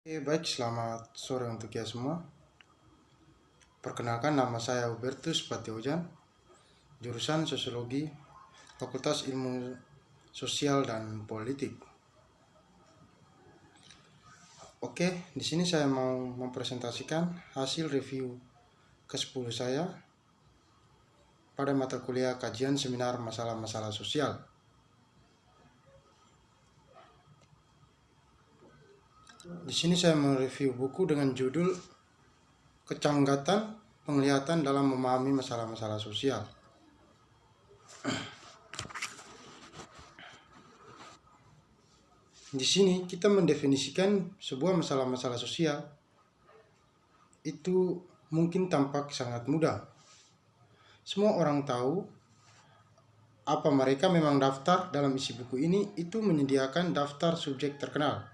Baik, selamat sore untuk ya semua. Perkenalkan, nama saya Hubertus Patiojan, jurusan Sosiologi, Fakultas Ilmu Sosial dan Politik. Oke, di sini saya mau mempresentasikan hasil review ke-10 saya pada mata kuliah kajian seminar masalah-masalah sosial. Di sini saya mereview buku dengan judul Kecangatan Penglihatan dalam Memahami Masalah-masalah Sosial. Di sini kita mendefinisikan sebuah masalah-masalah sosial itu mungkin tampak sangat mudah. Semua orang tahu apa mereka memang daftar dalam isi buku ini itu menyediakan daftar subjek terkenal,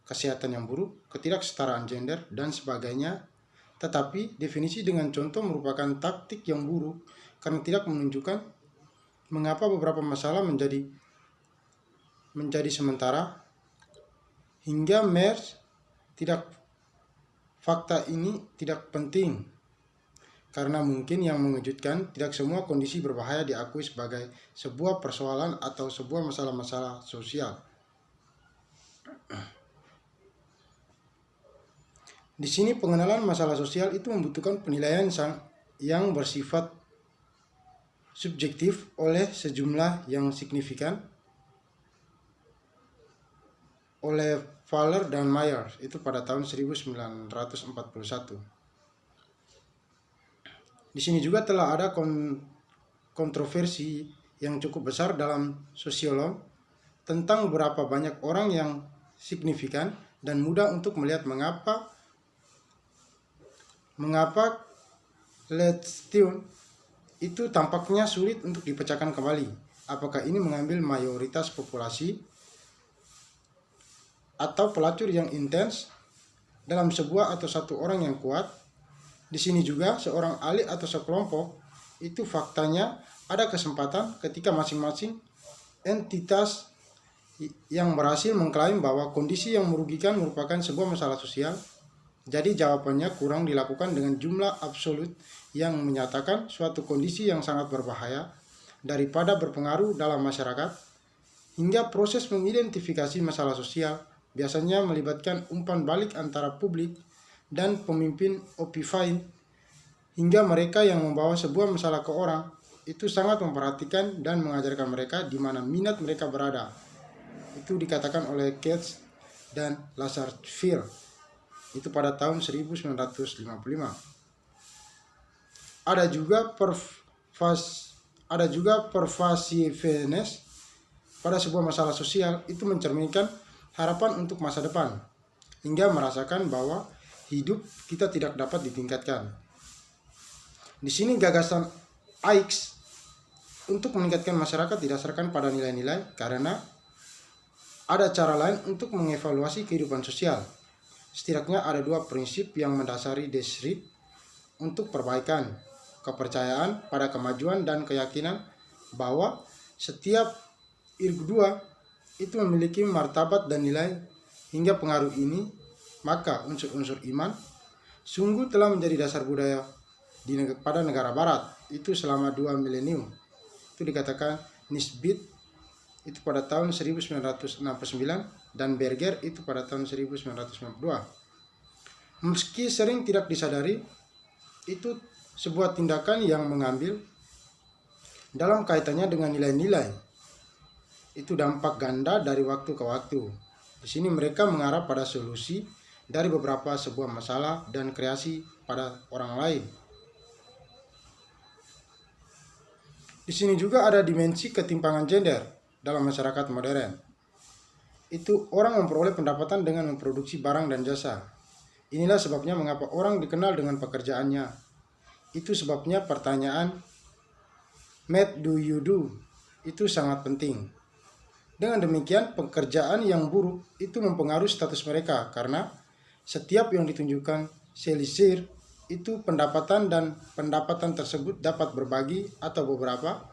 kesehatan yang buruk, ketidaksetaraan gender, dan sebagainya. Tetapi definisi dengan contoh merupakan taktik yang buruk karena tidak menunjukkan mengapa beberapa masalah menjadi sementara hingga fakta ini tidak penting. Karena mungkin yang mengejutkan, tidak semua kondisi berbahaya diakui sebagai sebuah persoalan atau sebuah masalah-masalah sosial. Di sini pengenalan masalah sosial itu membutuhkan penilaian yang bersifat subjektif oleh sejumlah yang signifikan oleh Fowler dan Mayer itu pada tahun 1941. Di sini juga telah ada kontroversi yang cukup besar dalam sosiolog tentang berapa banyak orang yang signifikan dan mudah untuk melihat mengapa Ledstone itu tampaknya sulit untuk dipecahkan kembali. Apakah ini mengambil mayoritas populasi atau pelacur yang intens dalam sebuah atau satu orang yang kuat? Di sini juga seorang ahli atau sekelompok itu faktanya ada kesempatan ketika masing-masing entitas yang berhasil mengklaim bahwa kondisi yang merugikan merupakan sebuah masalah sosial. Jadi jawabannya kurang dilakukan dengan jumlah absolut yang menyatakan suatu kondisi yang sangat berbahaya daripada berpengaruh dalam masyarakat, hingga proses mengidentifikasi masalah sosial biasanya melibatkan umpan balik antara publik dan pemimpin opifine, hingga mereka yang membawa sebuah masalah ke orang itu sangat memperhatikan dan mengajarkan mereka di mana minat mereka berada. Itu dikatakan oleh Katz dan Lasserville itu pada tahun 1955. Ada juga pervasiveness pada sebuah masalah sosial itu mencerminkan harapan untuk masa depan, hingga merasakan bahwa hidup kita tidak dapat ditingkatkan. Di sini gagasan Aix untuk meningkatkan masyarakat didasarkan pada nilai-nilai karena ada cara lain untuk mengevaluasi kehidupan sosial. Setidaknya ada dua prinsip yang mendasari Desrit untuk perbaikan: kepercayaan pada kemajuan dan keyakinan bahwa setiap individu itu memiliki martabat dan nilai, hingga pengaruh ini maka unsur-unsur iman sungguh telah menjadi dasar budaya pada negara barat itu selama 2 milenium. Itu dikatakan Nisbet itu pada tahun 1969 dan Berger itu pada tahun 1992. Meski sering tidak disadari, itu sebuah tindakan yang mengambil dalam kaitannya dengan nilai-nilai itu dampak ganda dari waktu ke waktu. Di sini mereka mengarah pada solusi dari beberapa sebuah masalah dan kreasi pada orang lain. Di sini juga ada dimensi ketimpangan gender dalam masyarakat modern. Itu orang memperoleh pendapatan dengan memproduksi barang dan jasa. Inilah sebabnya mengapa orang dikenal dengan pekerjaannya. Itu sebabnya pertanyaan "What do you do?" itu sangat penting. Dengan demikian, pekerjaan yang buruk itu mempengaruhi status mereka karena setiap yang ditunjukkan selisih itu pendapatan, dan pendapatan tersebut dapat berbagi atau beberapa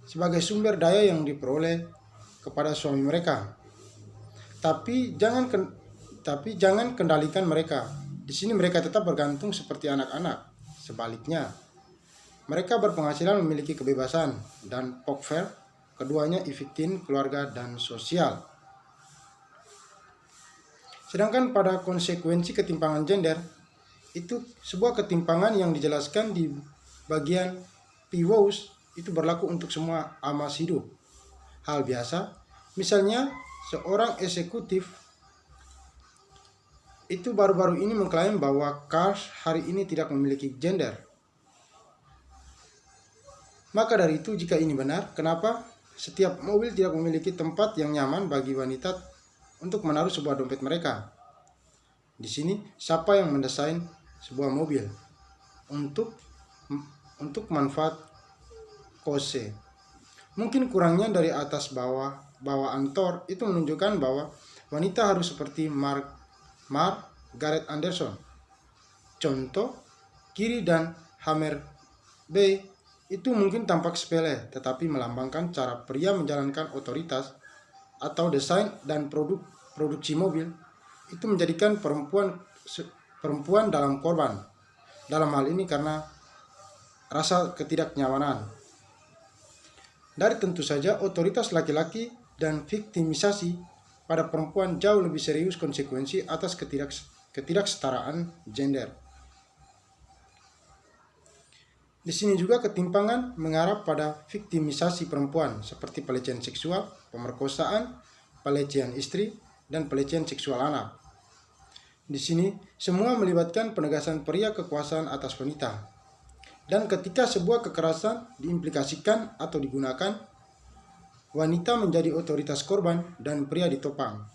sebagai sumber daya yang diperoleh kepada suami mereka. Tapi tapi jangan kendalikan mereka. Di sini mereka tetap bergantung seperti anak-anak. Sebaliknya, mereka berpenghasilan, memiliki kebebasan, dan pokfer, keduanya efektif, keluarga, dan sosial. Sedangkan pada konsekuensi ketimpangan gender, itu sebuah ketimpangan yang dijelaskan di bagian PWOS, itu berlaku untuk semua amas hidup. Hal biasa, misalnya seorang eksekutif itu baru-baru ini mengklaim bahwa cars hari ini tidak memiliki gender. Maka dari itu, jika ini benar, kenapa setiap mobil tidak memiliki tempat yang nyaman bagi wanita untuk menaruh sebuah dompet mereka? Di sini, siapa yang mendesain sebuah mobil untuk manfaat kose? Mungkin kurangnya dari atas bawaan Thor itu menunjukkan bahwa wanita harus seperti Margaret Anderson. Contoh kiri dan Hammer B itu mungkin tampak sepele, tetapi melambangkan cara pria menjalankan otoritas atau desain dan produksi mobil. Itu menjadikan perempuan dalam korban. Dalam hal ini karena rasa ketidaknyamanan. Dari tentu saja otoritas laki-laki dan viktimisasi pada perempuan jauh lebih serius konsekuensi atas ketidaksetaraan gender. Di sini juga ketimpangan mengarah pada viktimisasi perempuan seperti pelecehan seksual, pemerkosaan, pelecehan istri, dan pelecehan seksual anak. Di sini semua melibatkan penegasan pria kekuasaan atas wanita. Dan ketika sebuah kekerasan diimplikasikan atau digunakan, wanita menjadi otoritas korban dan pria ditopang.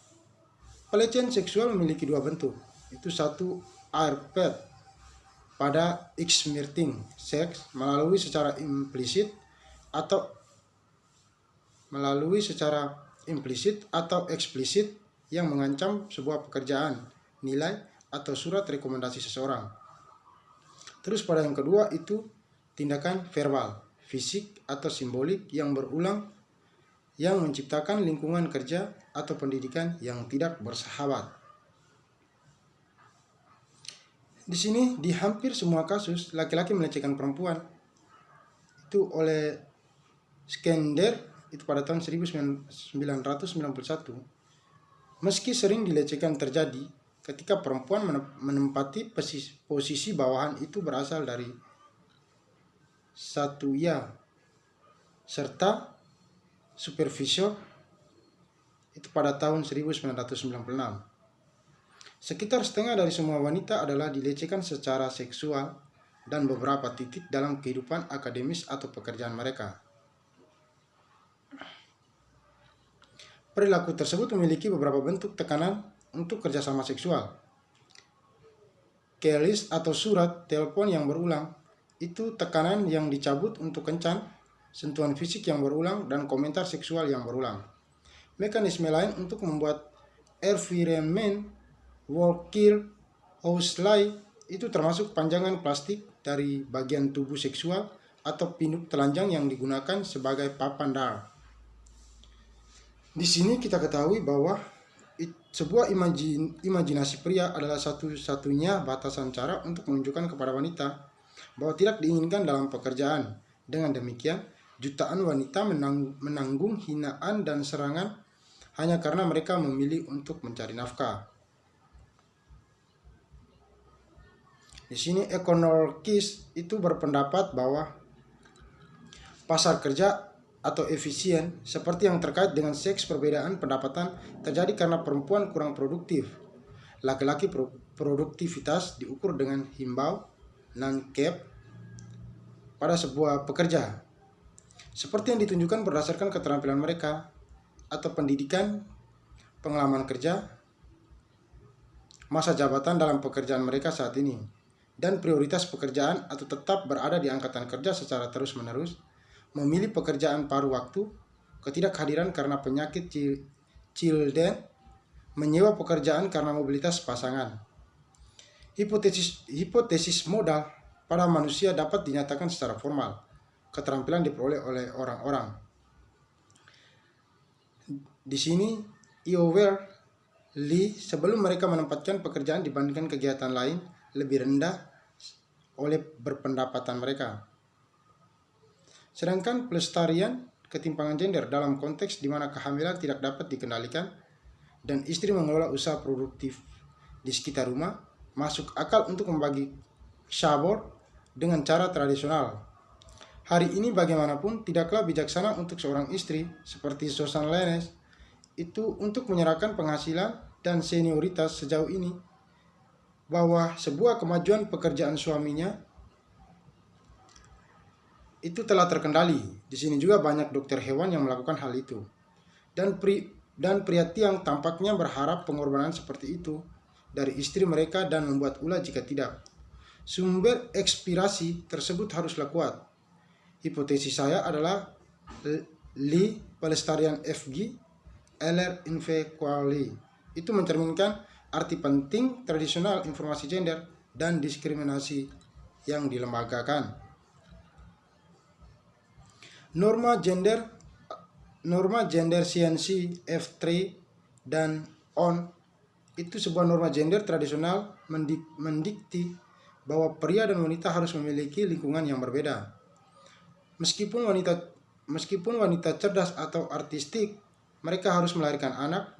Pelecehan seksual memiliki dua bentuk. Itu satu, air pet pada exerting seks melalui secara implisit atau eksplisit yang mengancam sebuah pekerjaan, nilai, atau surat rekomendasi seseorang. Terus pada yang kedua itu tindakan verbal, fisik, atau simbolik yang berulang yang menciptakan lingkungan kerja atau pendidikan yang tidak bersahabat. Di sini di hampir semua kasus laki-laki melecehkan perempuan itu oleh Skender itu pada tahun 1991. Meski sering dilecehkan terjadi ketika perempuan menempati posisi bawahan, itu berasal dari satu ya serta supervisor itu pada tahun 1996. Sekitar setengah dari semua wanita adalah dilecehkan secara seksual dan beberapa titik dalam kehidupan akademis atau pekerjaan mereka. Perilaku tersebut memiliki beberapa bentuk tekanan untuk kerjasama seksual. Kelis atau surat telepon yang berulang, itu tekanan yang dicabut untuk kencan, sentuhan fisik yang berulang, dan komentar seksual yang berulang. Mekanisme lain untuk membuat environment work kill house lie itu termasuk panjangan plastik dari bagian tubuh seksual atau pinduk telanjang yang digunakan sebagai papan dar. Di sini kita ketahui bahwa sebuah imajinasi pria adalah satu-satunya batasan cara untuk menunjukkan kepada wanita bahwa tidak diinginkan dalam pekerjaan. Dengan demikian, jutaan wanita menanggung hinaan dan serangan hanya karena mereka memilih untuk mencari nafkah. Di sini ekonomis itu berpendapat bahwa pasar kerja atau efisien seperti yang terkait dengan seks, perbedaan pendapatan terjadi karena perempuan kurang produktif. Laki-laki produktivitas diukur dengan himbau non-cap pada sebuah pekerja, seperti yang ditunjukkan berdasarkan keterampilan mereka atau pendidikan, pengalaman kerja, masa jabatan dalam pekerjaan mereka saat ini, dan prioritas pekerjaan atau tetap berada di angkatan kerja secara terus-menerus, memilih pekerjaan paruh waktu, ketidakhadiran karena penyakit children, menyewa pekerjaan karena mobilitas pasangan. Hipotesis modal pada manusia dapat dinyatakan secara formal. Keterampilan diperoleh oleh orang-orang. Di sini, Eower sebelum mereka menempatkan pekerjaan dibandingkan kegiatan lain lebih rendah oleh berpendapatan mereka. Sedangkan pelestarian ketimpangan gender dalam konteks di mana kehamilan tidak dapat dikendalikan dan istri mengelola usaha produktif di sekitar rumah, masuk akal untuk membagi syabor dengan cara tradisional. Hari ini bagaimanapun tidaklah bijaksana untuk seorang istri seperti Susan Lenes itu untuk menyerahkan penghasilan dan senioritas sejauh ini bahwa sebuah kemajuan pekerjaan suaminya itu telah terkendali. Di sini juga banyak dokter hewan yang melakukan hal itu. Dan pria tiang tampaknya berharap pengorbanan seperti itu dari istri mereka dan membuat ulah jika tidak. Sumber ekspirasi tersebut haruslah kuat. Hipotesis saya adalah Li pelestarian FG LR Invequali. Itu mencerminkan arti penting tradisional informasi gender dan diskriminasi yang dilembagakan. Norma gender CNC F3 dan ON itu sebuah norma gender tradisional mendikti bahwa pria dan wanita harus memiliki lingkungan yang berbeda. Meskipun wanita cerdas atau artistik, mereka harus melahirkan anak,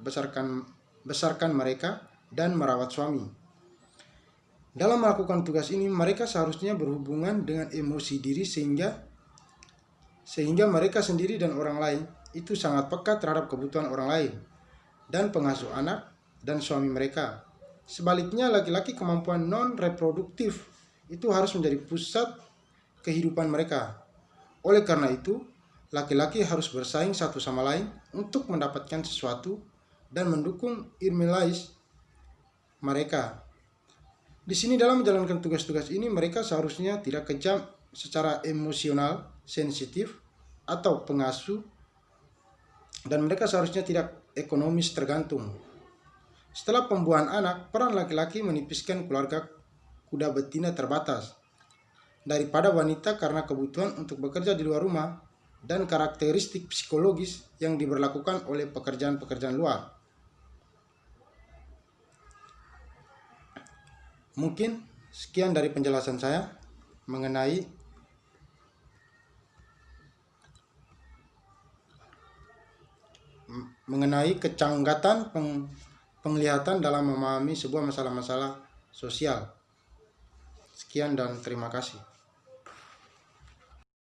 besarkan mereka, dan merawat suami. Dalam melakukan tugas ini, mereka seharusnya berhubungan dengan emosi diri sehingga mereka sendiri dan orang lain itu sangat peka terhadap kebutuhan orang lain dan pengasuh anak dan suami mereka. Sebaliknya, laki-laki kemampuan non-reproduktif itu harus menjadi pusat kehidupan mereka. Oleh karena itu, laki-laki harus bersaing satu sama lain untuk mendapatkan sesuatu dan mendukung imilais mereka. Di sini dalam menjalankan tugas-tugas ini, mereka seharusnya tidak kejam secara emosional, sensitif, atau pengasuh, dan mereka seharusnya tidak ekonomis tergantung. Setelah pembuahan anak, peran laki-laki menipiskan keluarga kuda betina terbatas daripada wanita karena kebutuhan untuk bekerja di luar rumah dan karakteristik psikologis yang diberlakukan oleh pekerjaan-pekerjaan luar. Mungkin sekian dari penjelasan saya mengenai kecanggatan penglihatan dalam memahami sebuah masalah-masalah sosial. Sekian dan terima kasih.